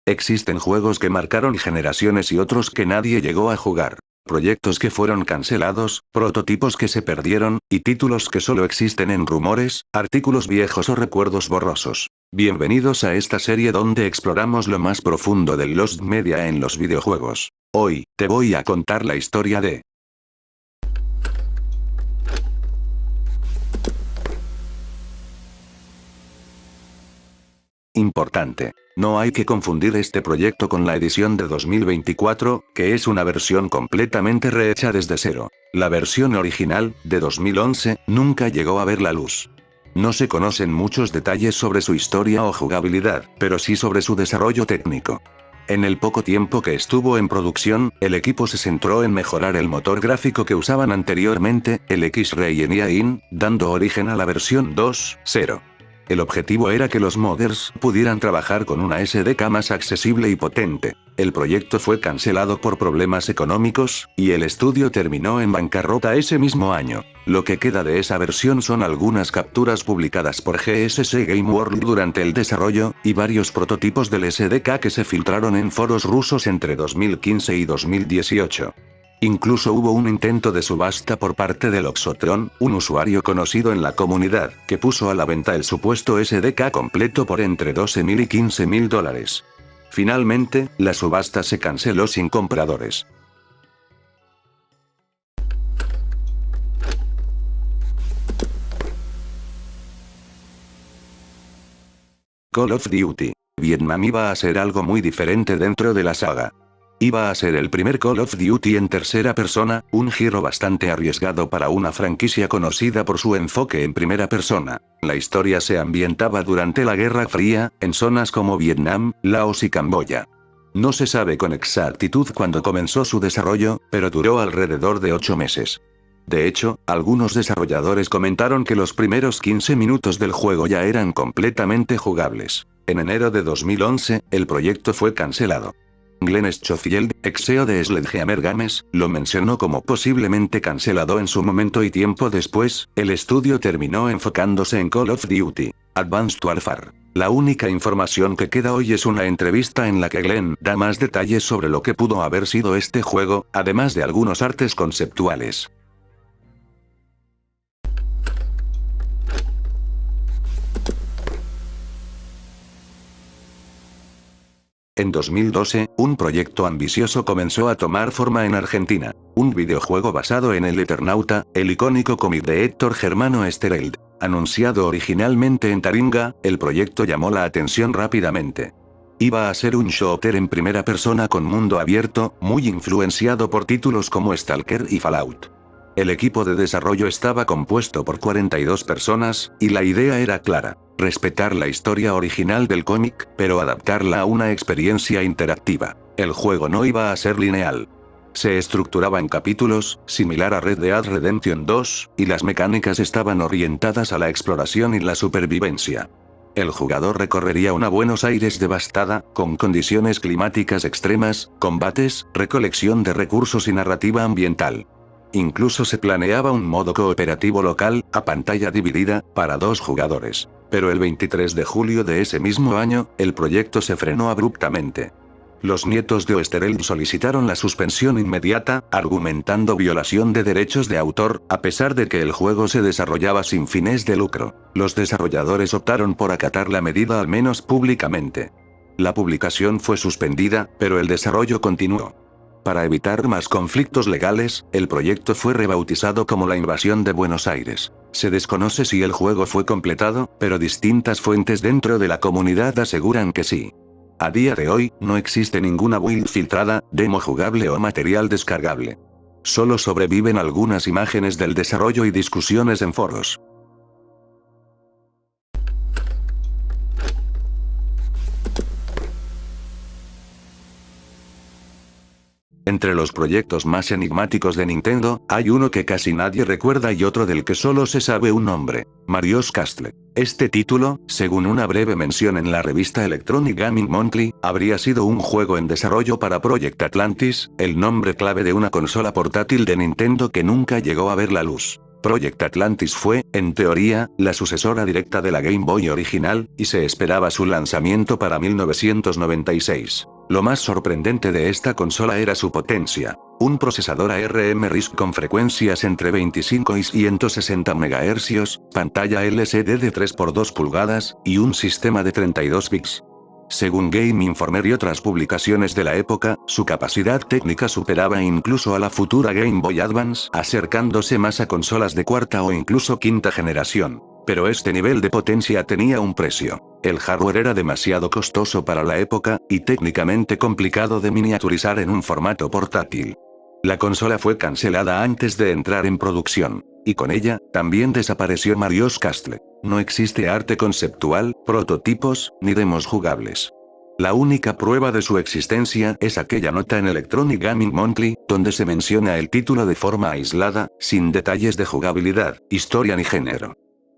Existen juegos que marcaron generaciones y otros que nadie llegó a jugar. Proyectos que fueron cancelados, prototipos que se perdieron, y títulos que solo existen en rumores, artículos viejos o recuerdos borrosos. Bienvenidos a esta serie donde exploramos lo más profundo del Lost Media en los videojuegos. Hoy, te voy a contar la historia de Importante. No hay que confundir este proyecto con la edición de 2024, que es una versión completamente rehecha desde cero. La versión original, de 2011, nunca llegó a ver la luz. No se conocen muchos detalles sobre su historia o jugabilidad, pero sí sobre su desarrollo técnico. En el poco tiempo que estuvo en producción, el equipo se centró en mejorar el motor gráfico que usaban anteriormente, el X-Ray Engine, dando origen a la versión 2.0. El objetivo era que los modders pudieran trabajar con una SDK más accesible y potente. El proyecto fue cancelado por problemas económicos, y el estudio terminó en bancarrota ese mismo año. Lo que queda de esa versión son algunas capturas publicadas por GSC Game World durante el desarrollo, y varios prototipos del SDK que se filtraron en foros rusos entre 2015 y 2018. Incluso hubo un intento de subasta por parte de Loxotron, un usuario conocido en la comunidad, que puso a la venta el supuesto SDK completo por entre $12.000 y $15.000. Finalmente, la subasta se canceló sin compradores. Call of Duty Vietnam iba a ser algo muy diferente dentro de la saga. Iba a ser el primer Call of Duty en tercera persona, un giro bastante arriesgado para una franquicia conocida por su enfoque en primera persona. La historia se ambientaba durante la Guerra Fría, en zonas como Vietnam, Laos y Camboya. No se sabe con exactitud cuándo comenzó su desarrollo, pero duró alrededor de 8 meses. De hecho, algunos desarrolladores comentaron que los primeros 15 minutos del juego ya eran completamente jugables. En enero de 2011, el proyecto fue cancelado. Glenn Schofield, ex CEO de Sledgehammer Games, lo mencionó como posiblemente cancelado en su momento y tiempo después, el estudio terminó enfocándose en Call of Duty Advanced Warfare. La única información que queda hoy es una entrevista en la que Glenn da más detalles sobre lo que pudo haber sido este juego, además de algunos artes conceptuales. En 2012, un proyecto ambicioso comenzó a tomar forma en Argentina. Un videojuego basado en el Eternauta, el icónico cómic de Héctor Germano Stereld. Anunciado originalmente en Taringa, el proyecto llamó la atención rápidamente. Iba a ser un shooter en primera persona con mundo abierto, muy influenciado por títulos como Stalker y Fallout. El equipo de desarrollo estaba compuesto por 42 personas, y la idea era clara: respetar la historia original del cómic, pero adaptarla a una experiencia interactiva. El juego no iba a ser lineal. Se estructuraba en capítulos, similar a Red Dead Redemption 2, y las mecánicas estaban orientadas a la exploración y la supervivencia. El jugador recorrería una Buenos Aires devastada, con condiciones climáticas extremas, combates, recolección de recursos y narrativa ambiental. Incluso se planeaba un modo cooperativo local, a pantalla dividida, para 2 jugadores. Pero el 23 de julio de ese mismo año, el proyecto se frenó abruptamente. Los nietos de Oesterheld solicitaron la suspensión inmediata, argumentando violación de derechos de autor, a pesar de que el juego se desarrollaba sin fines de lucro. Los desarrolladores optaron por acatar la medida al menos públicamente. La publicación fue suspendida, pero el desarrollo continuó. Para evitar más conflictos legales, el proyecto fue rebautizado como La Invasión de Buenos Aires. Se desconoce si el juego fue completado, pero distintas fuentes dentro de la comunidad aseguran que sí. A día de hoy, no existe ninguna build filtrada, demo jugable o material descargable. Solo sobreviven algunas imágenes del desarrollo y discusiones en foros. Entre los proyectos más enigmáticos de Nintendo, hay uno que casi nadie recuerda y otro del que solo se sabe un nombre: Mario's Castle. Este título, según una breve mención en la revista Electronic Gaming Monthly, habría sido un juego en desarrollo para Project Atlantis, el nombre clave de una consola portátil de Nintendo que nunca llegó a ver la luz. Project Atlantis fue, en teoría, la sucesora directa de la Game Boy original, y se esperaba su lanzamiento para 1996. Lo más sorprendente de esta consola era su potencia. Un procesador ARM RISC con frecuencias entre 25 y 160 MHz, pantalla LCD de 3x2 pulgadas, y un sistema de 32 bits. Según Game Informer y otras publicaciones de la época, su capacidad técnica superaba incluso a la futura Game Boy Advance, acercándose más a consolas de cuarta o incluso quinta generación. Pero este nivel de potencia tenía un precio. El hardware era demasiado costoso para la época, y técnicamente complicado de miniaturizar en un formato portátil. La consola fue cancelada antes de entrar en producción. Y con ella, también desapareció Mario's Castle. No existe arte conceptual, prototipos, ni demos jugables. La única prueba de su existencia es aquella nota en Electronic Gaming Monthly, donde se menciona el título de forma aislada, sin detalles de jugabilidad, historia ni género.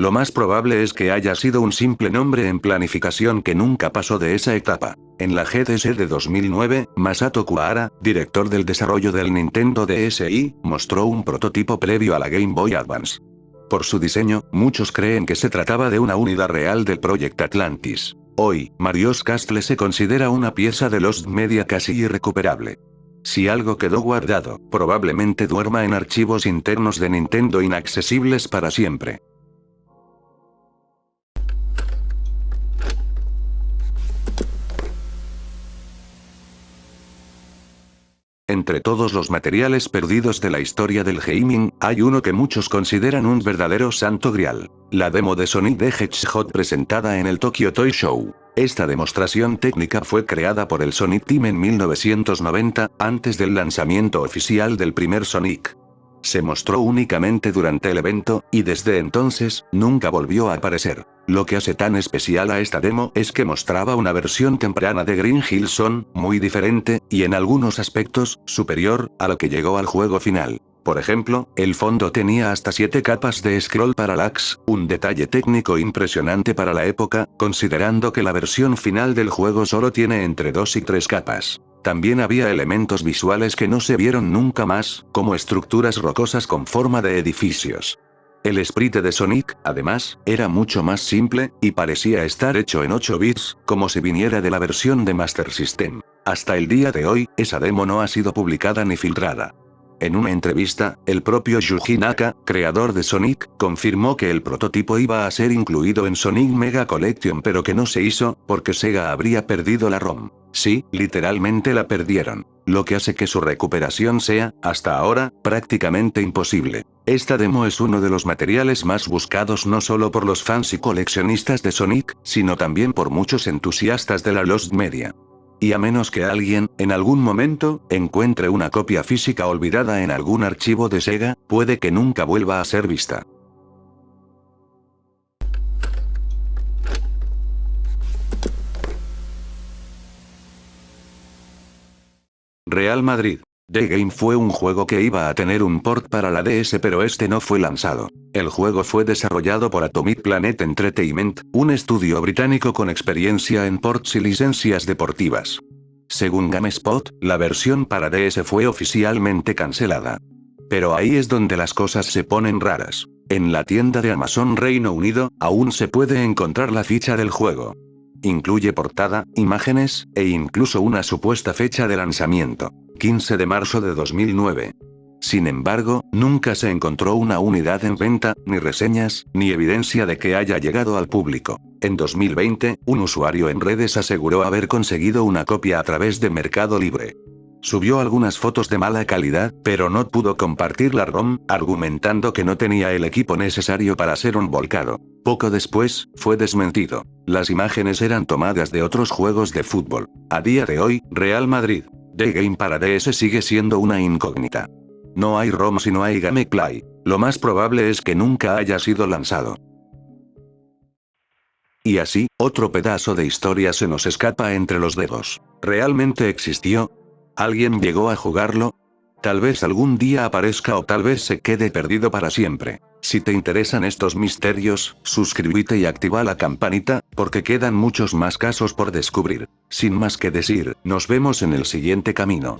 Lo más probable es que haya sido un simple nombre en planificación que nunca pasó de esa etapa. En la GDS de 2009, Masato Kuwahara, director del desarrollo del Nintendo DSi, mostró un prototipo previo a la Game Boy Advance. Por su diseño, muchos creen que se trataba de una unidad real del Project Atlantis. Hoy, Mario's Castle se considera una pieza de Lost Media casi irrecuperable. Si algo quedó guardado, probablemente duerma en archivos internos de Nintendo inaccesibles para siempre. Entre todos los materiales perdidos de la historia del gaming, hay uno que muchos consideran un verdadero santo grial. La demo de Sonic the Hedgehog presentada en el Tokyo Toy Show. Esta demostración técnica fue creada por el Sonic Team en 1990, antes del lanzamiento oficial del primer Sonic. Se mostró únicamente durante el evento, y desde entonces, nunca volvió a aparecer. Lo que hace tan especial a esta demo es que mostraba una versión temprana de Green Hill Zone, muy diferente, y en algunos aspectos, superior, a lo que llegó al juego final. Por ejemplo, el fondo tenía hasta 7 capas de scroll parallax, un detalle técnico impresionante para la época, considerando que la versión final del juego solo tiene entre 2 y 3 capas. También había elementos visuales que no se vieron nunca más, como estructuras rocosas con forma de edificios. El sprite de Sonic, además, era mucho más simple, y parecía estar hecho en 8 bits, como si viniera de la versión de Master System. Hasta el día de hoy, esa demo no ha sido publicada ni filtrada. En una entrevista, el propio Yuji Naka, creador de Sonic, confirmó que el prototipo iba a ser incluido en Sonic Mega Collection pero que no se hizo, porque Sega habría perdido la ROM. Sí, literalmente la perdieron. Lo que hace que su recuperación sea, hasta ahora, prácticamente imposible. Esta demo es uno de los materiales más buscados no solo por los fans y coleccionistas de Sonic, sino también por muchos entusiastas de la Lost Media. Y a menos que alguien, en algún momento, encuentre una copia física olvidada en algún archivo de Sega, puede que nunca vuelva a ser vista. Real Madrid. The Game fue un juego que iba a tener un port para la DS pero este no fue lanzado. El juego fue desarrollado por Atomic Planet Entertainment, un estudio británico con experiencia en ports y licencias deportivas. Según GameSpot, la versión para DS fue oficialmente cancelada. Pero ahí es donde las cosas se ponen raras. En la tienda de Amazon Reino Unido, aún se puede encontrar la ficha del juego. Incluye portada, imágenes, e incluso una supuesta fecha de lanzamiento. 15 de marzo de 2009. Sin embargo, nunca se encontró una unidad en venta, ni reseñas, ni evidencia de que haya llegado al público. En 2020, un usuario en redes aseguró haber conseguido una copia a través de Mercado Libre. Subió algunas fotos de mala calidad, pero no pudo compartir la ROM, argumentando que no tenía el equipo necesario para ser un volcado. Poco después, fue desmentido. Las imágenes eran tomadas de otros juegos de fútbol. A día de hoy, Real Madrid. The Game para DS sigue siendo una incógnita. No hay ROM si no hay gameplay. Lo más probable es que nunca haya sido lanzado. Y así, otro pedazo de historia se nos escapa entre los dedos. ¿Realmente existió? ¿Alguien llegó a jugarlo? Tal vez algún día aparezca o tal vez se quede perdido para siempre. Si te interesan estos misterios, suscríbete y activa la campanita, porque quedan muchos más casos por descubrir. Sin más que decir, nos vemos en el siguiente camino.